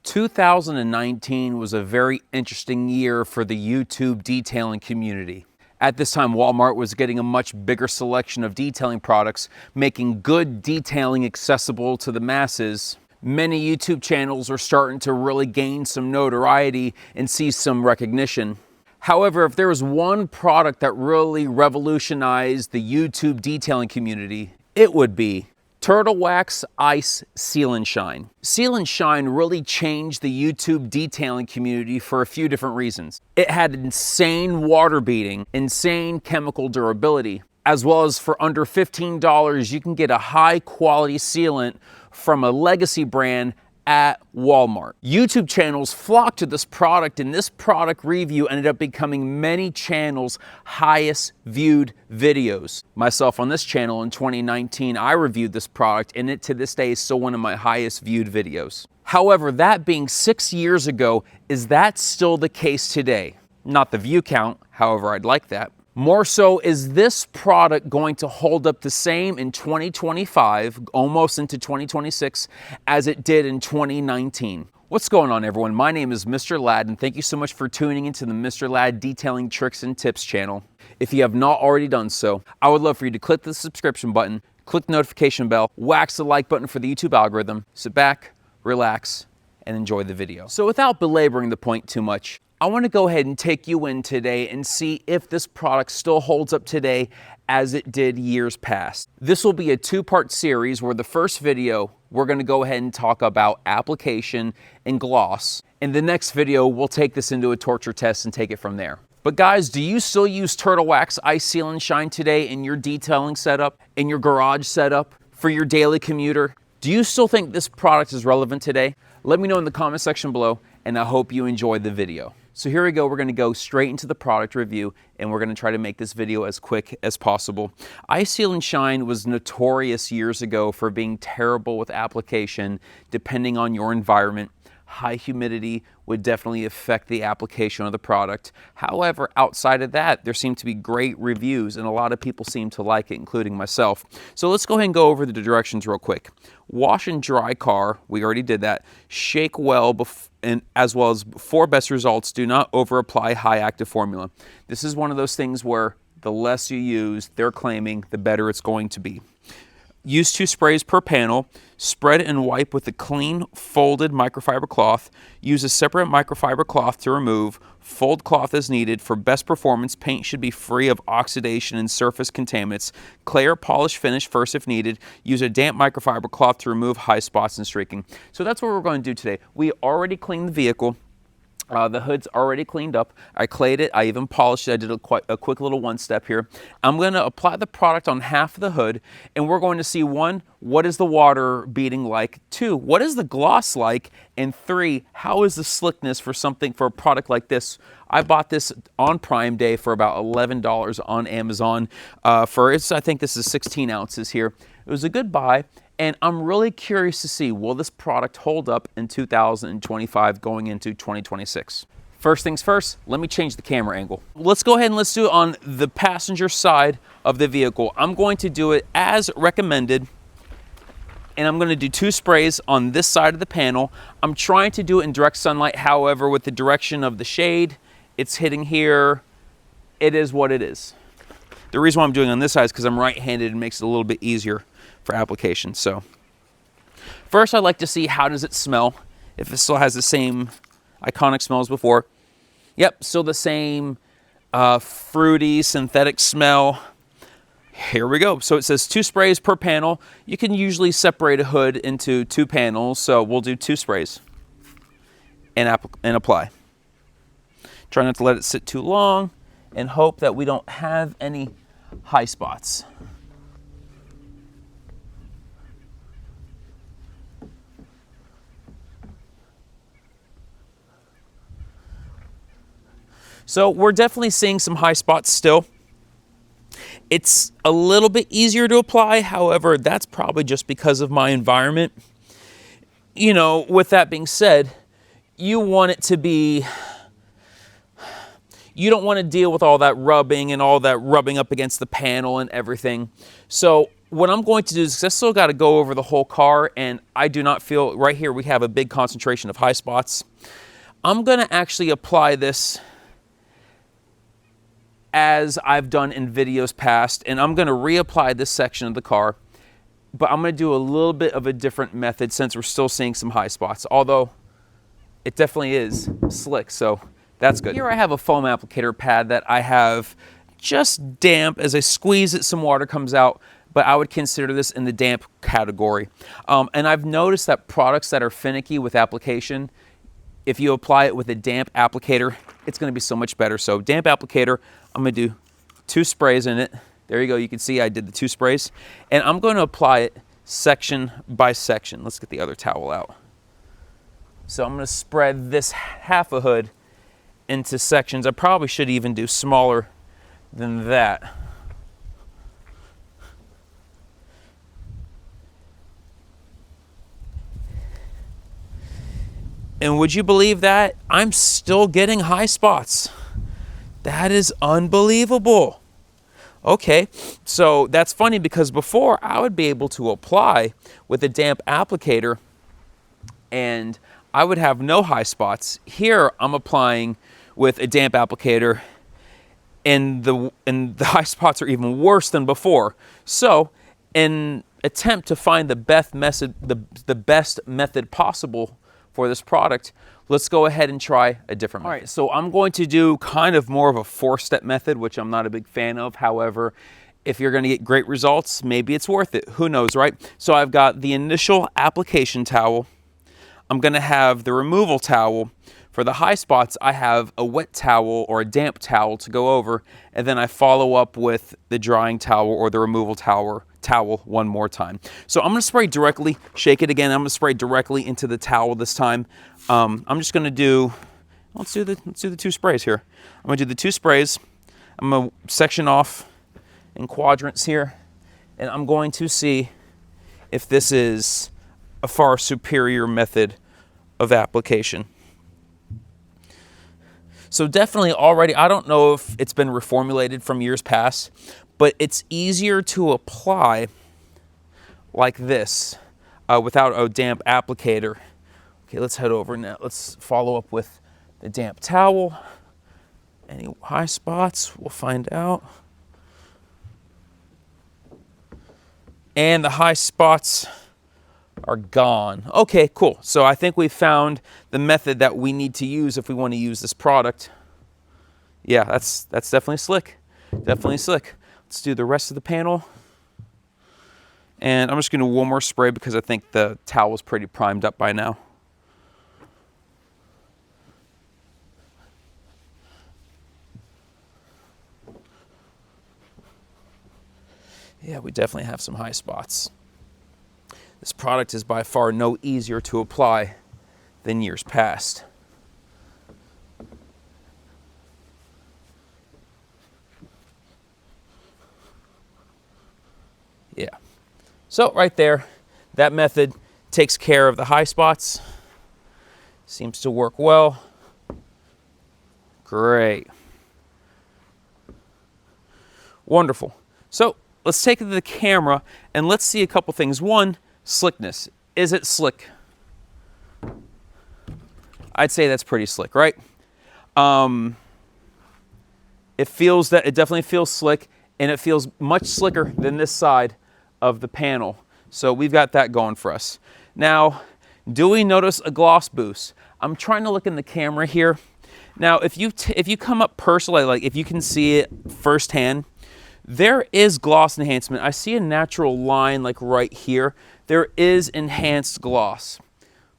2019 was a very interesting year for the YouTube detailing community. At this time, Walmart was getting a much bigger selection of detailing products, making good detailing accessible to the masses. Many YouTube channels are starting to really gain some notoriety and see some recognition. However, if there was one product that really revolutionized the YouTube detailing community, it would be Turtle Wax Ice Seal and Shine. Seal and Shine really changed the YouTube detailing community for a few different reasons. It had insane water beading, insane chemical durability, as well as for under $15, you can get a high quality sealant from a legacy brand at Walmart. YouTube channels flocked to this product, and this product review ended up becoming many channels' highest viewed videos. Myself on this channel in 2019, I reviewed this product, and it to this day is still one of my highest viewed videos. However, that being 6 years ago, is that still the case today? Not the view count, however, I'd like that. More so, is this product going to hold up the same in 2025, almost into 2026, as it did in 2019? What's going on, everyone? My name is Mr. Ladd, and thank you so much for tuning into the Mr. Ladd Detailing Tricks and Tips channel. If you have not already done so, I would love for you to click the subscription button, click the notification bell, wax the like button for the YouTube algorithm, sit back, relax, and enjoy the video. So without belaboring the point too much, I want to go ahead and take you in today and see if this product still holds up today as it did years past. This will be a two-part series where the first video, we're going to go ahead and talk about application and gloss. In the next video, we'll take this into a torture test and take it from there. But guys, do you still use Turtle Wax Ice Seal and Shine today in your detailing setup, in your garage setup, for your daily commuter? Do you still think this product is relevant today? Let me know in the comment section below, and I hope you enjoyed the video. So here we go, we're gonna go straight into the product review, and we're gonna try to make this video as quick as possible. Ice Seal and Shine was notorious years ago for being terrible with application depending on your environment. High humidity would definitely affect the application of the product. However, outside of that, there seem to be great reviews, and a lot of people seem to like it, including myself. So let's go ahead and go over the directions real quick. Wash and dry car, we already did that. Shake well, and as well as for best results, do not over apply high active formula. This is one of those things where the less you use, they're claiming, the better it's going to be. Use 2 sprays per panel. Spread and wipe with a clean folded microfiber cloth. Use a separate microfiber cloth to remove. Fold cloth as needed. For best performance, paint should be free of oxidation and surface contaminants. Clay or polish finish first if needed. Use a damp microfiber cloth to remove high spots and streaking. So that's what we're going to do today. We already cleaned the vehicle. The hood's already cleaned up. I clayed it. I even polished it. I did a quick little one-step here. I'm going to apply the product on half of the hood, and we're going to see 1, what is the water beading like? 2, what is the gloss like? And 3, how is the slickness for a product like this? I bought this on Prime Day for about $11 on Amazon. I think this is 16 ounces here. It was a good buy. And I'm really curious to see, will this product hold up in 2025 going into 2026? First things first, let me change the camera angle. Let's go ahead and let's do it on the passenger side of the vehicle. I'm going to do it as recommended, and I'm going to do 2 sprays on this side of the panel. I'm trying to do it in direct sunlight, however, with the direction of the shade, it's hitting here. It is what it is. The reason why I'm doing it on this side is because I'm right-handed and makes it a little bit easier for application. So first, I'd like to see how does it smell, if it still has the same iconic smell as before. Yep, still the same fruity synthetic smell. Here we go. So it says 2 sprays per panel. You can usually separate a hood into 2 panels, so we'll do 2 sprays and apply. Try not to let it sit too long and hope that we don't have any high spots. So we're definitely seeing some high spots still. It's a little bit easier to apply. However, that's probably just because of my environment. You know, with that being said, you want it to be, you don't want to deal with all that rubbing and all that rubbing up against the panel and everything. So what I'm going to do is I still got to go over the whole car, and I do not feel, right here we have a big concentration of high spots. I'm going to actually apply this as I've done in videos past, and I'm going to reapply this section of the car, but I'm going to do a little bit of a different method since we're still seeing some high spots, although it definitely is slick, so that's good. Here I have a foam applicator pad that I have just damp. As I squeeze it, some water comes out, but I would consider this in the damp category. And I've noticed that products that are finicky with application, if you apply it with a damp applicator, it's going to be so much better. So damp applicator, I'm going to do 2 sprays in it. There you go. You can see I did the 2 sprays. And I'm going to apply it section by section. Let's get the other towel out. So I'm going to spread this half a hood into sections. I probably should even do smaller than that. And would you believe that? I'm still getting high spots. That is unbelievable. Okay, so that's funny because before I would be able to apply with a damp applicator and I would have no high spots. Here I'm applying with a damp applicator and the high spots are even worse than before. So in attempt to find the best method possible for this product, let's go ahead and try a different method. All right, so I'm going to do kind of more of a 4-step method, which I'm not a big fan of. However, if you're going to get great results, maybe it's worth it. Who knows, right? So I've got the initial application towel. I'm going to have the removal towel. For the high spots, I have a wet towel or a damp towel to go over, and then I follow up with the drying towel or the removal towel one more time. So I'm going to spray directly, shake it again. I'm going to spray directly into the towel this time. I'm just going to do, let's do the 2 sprays here. I'm going to do the 2 sprays. I'm going to section off in quadrants here, and I'm going to see if this is a far superior method of application. So definitely already, I don't know if it's been reformulated from years past, but it's easier to apply like this without a damp applicator. Okay, let's head over now. Let's follow up with the damp towel. Any high spots, we'll find out. And the high spots are gone. Okay, cool. So I think we found the method that we need to use if we want to use this product. Yeah, that's definitely slick. Definitely slick. Let's do the rest of the panel. And I'm just going to do one more spray because I think the towel is pretty primed up by now. Yeah, we definitely have some high spots. This product is by far no easier to apply than years past. Yeah. So right there, that method takes care of the high spots. Seems to work well. Great. Wonderful. So let's take it to the camera and let's see a couple things. One, slickness. Is it slick? I'd say that's pretty slick, right? It definitely feels slick, and it feels much slicker than this side of the panel. So we've got that going for us. Now, do we notice a gloss boost? I'm trying to look in the camera here. Now, if you come up personally, like if you can see it firsthand, there is gloss enhancement. I see a natural line like right here. There is enhanced gloss,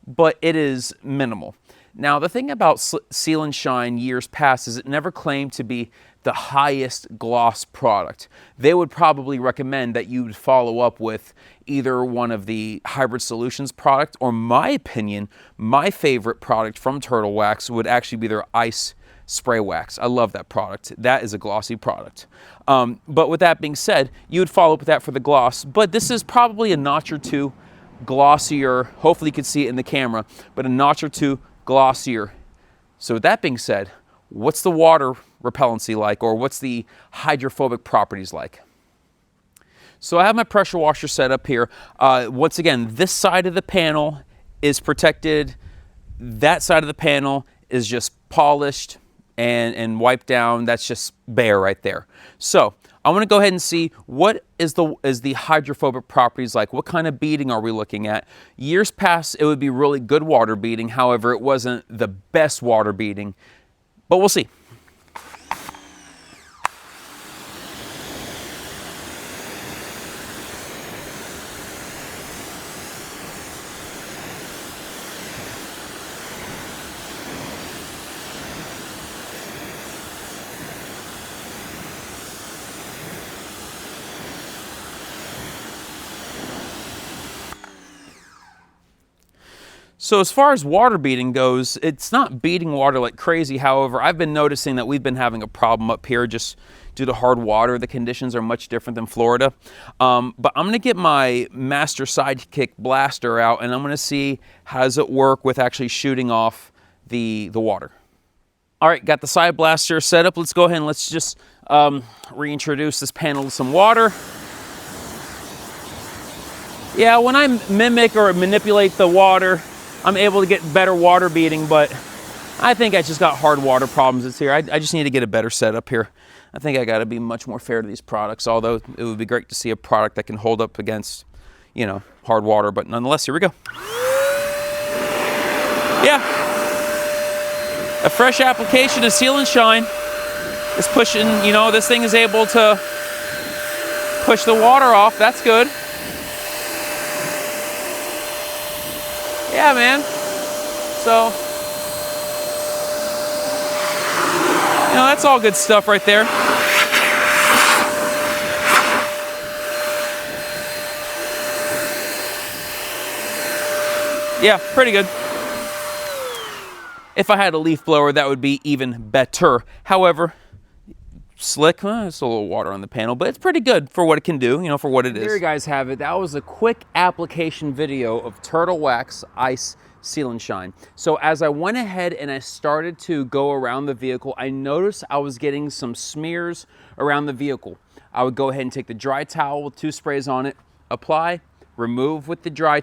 but it is minimal. Now, the thing about Seal and Shine years past is it never claimed to be the highest gloss product. They would probably recommend that you follow up with either one of the Hybrid Solutions product, or my opinion, my favorite product from Turtle Wax would actually be their Ice Spray Wax. I love that product. That is a glossy product. But with that being said, you would follow up with that for the gloss, but this is probably a notch or two glossier. Hopefully you can see it in the camera, but a notch or two glossier. So with that being said, what's the water repellency like, or what's the hydrophobic properties like? So I have my pressure washer set up here. Once again, this side of the panel is protected. That side of the panel is just polished and wiped down. That's just bare right there. So I want to go ahead and see what is the hydrophobic properties like. What kind of beading are we looking at? Years past, it would be really good water beading. However, it wasn't the best water beading, but we'll see. So as far as water beading goes, it's not beading water like crazy. However, I've been noticing that we've been having a problem up here just due to hard water. The conditions are much different than Florida. But I'm gonna get my Master Sidekick blaster out and I'm gonna see how does it work with actually shooting off the water. All right, got the side blaster set up. Let's go ahead and let's just reintroduce this panel to some water. Yeah, when I mimic or manipulate the water, I'm able to get better water beading, but I think I just got hard water problems this here. I just need to get a better setup here. I think I got to be much more fair to these products, although it would be great to see a product that can hold up against, you know, hard water, but nonetheless, here we go. Yeah. A fresh application of Sealant Shine is pushing, you know, this thing is able to push the water off. That's good. Yeah, man. So, you know, that's all good stuff right there. Yeah, pretty good. If I had a leaf blower, that would be even better. However, slick, it's a little water on the panel, but it's pretty good for what it can do, you know, for what it is. There you guys have it. That was a quick application video of Turtle Wax Ice Sealant Shine. So as I went ahead and I started to go around the vehicle, I noticed I was getting some smears around the vehicle. I would go ahead and take the dry towel with 2 sprays on it, apply, remove with the dry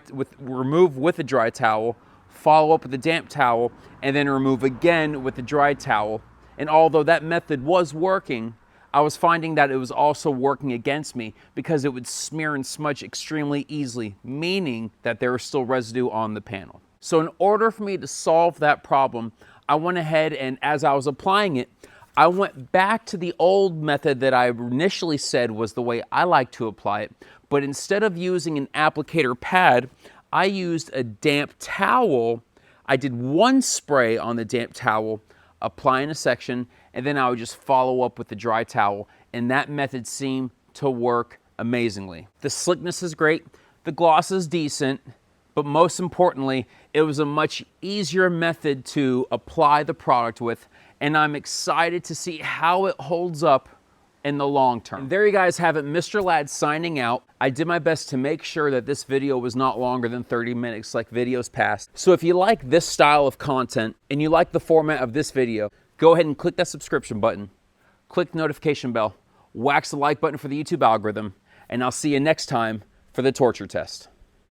towel, follow up with the damp towel, and then remove again with the dry towel. And although that method was working, I was finding that it was also working against me because it would smear and smudge extremely easily, meaning that there was still residue on the panel. So in order for me to solve that problem, I went ahead and as I was applying it, I went back to the old method that I initially said was the way I like to apply it. But instead of using an applicator pad, I used a damp towel. I did 1 spray on the damp towel, apply in a section, and then I would just follow up with the dry towel. And that method seemed to work amazingly. The slickness is great, the gloss is decent, but most importantly, it was a much easier method to apply the product with, and I'm excited to see how it holds up in the long term. And there you guys have it, Mr. Ladd signing out. I did my best to make sure that this video was not longer than 30 minutes like videos past. So if you like this style of content and you like the format of this video, go ahead and click that subscription button, click the notification bell, wax the like button for the YouTube algorithm, and I'll see you next time for the torture test.